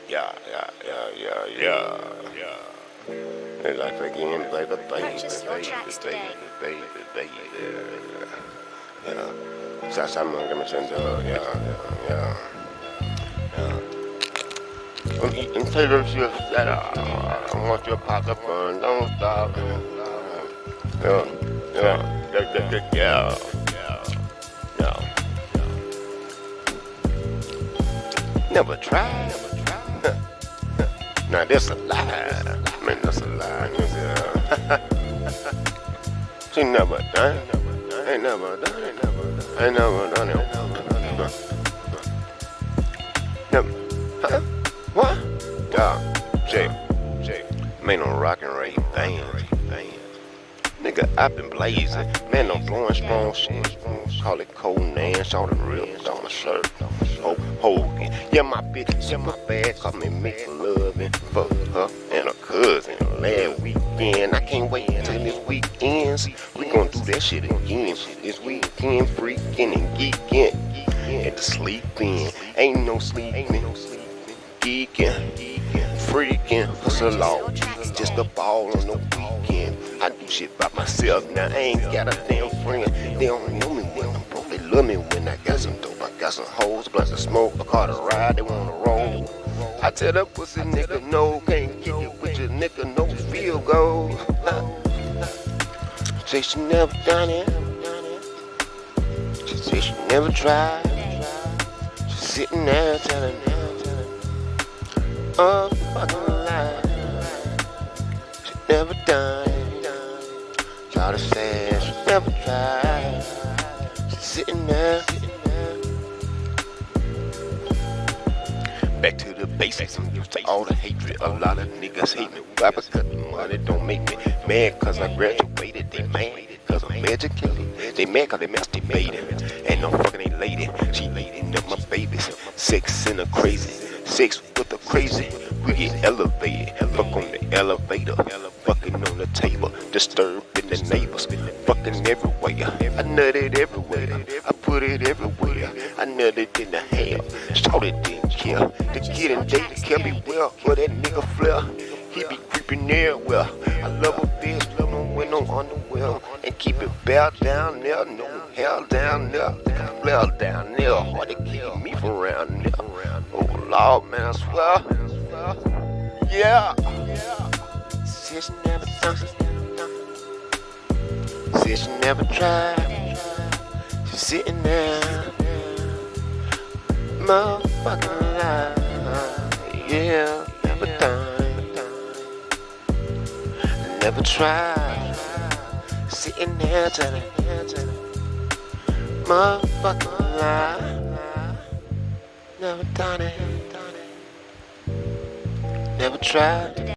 Yeah. And like again, baby, Purchase your tracks today. baby. Yeah. That's how I'm gonna send yeah. And Taylor just said, I want your pocket burn, don't stop. Yeah. Never tried. Now this a lie. Man, that's a lie. She never done it. Ain't never done it. Ain't never done it. Never. Huh? What? Yeah. Jay. Man, I'm rockin' right bands. Nigga, I been blazing. Man, I'm blowing strong shit. Call it cold Nan, shout it real on my shirt. Hogan. Yeah, my bitch, yeah, my bad. Call me making loving for her and her cousin. Last weekend, I can't wait till this weekend. We gon' do that shit again. This weekend, freaking and geeking. And the sleeping, ain't no sleeping. Geeking, freaking, hustle off. Just a ball on the weekend. I do shit by myself now. I ain't got a damn friend. They don't know me when I'm broke. They love me when I got some dope. I got some hoes, blunts of smoke, a car to ride. They wanna roll. I tell that pussy nigga no, can't get it with your nigga, no feel goal. Say she never done it. She say she never tried. She sitting there telling me, oh, fucking lie. She never done it. Try to say she never tried. She sitting there. Back to the basics, I'm used to all the hatred. A lot of niggas hate me. Why? Because the money don't make me mad. Cause I graduated, they mad. Cause I'm educated. They mad cause they masturbating. And I'm fucking a lady. She eating up my babies. Sex in a crazy. Sex with a crazy. We get elevated. Fuck on the elevator. Fucking on the table. Disturbing the neighbors. Fucking everywhere. I nutted everywhere. I put it everywhere. I nutted in the hell. Shout it didn't care. The kid and date kept me well. For that nigga Flair. He be creeping everywhere. I love a bitch, love no with no underwear. And keep it bare down there, no hell down there. Flair down there, hard to keep me from around there. Oh Lord, man, I swear. Yeah. Said she never done. Said she never tried. She's sitting there. Motherfucking lie. Yeah, never done. Never tried. Sitting there telling motherfucking lie. Never done it. Never tried.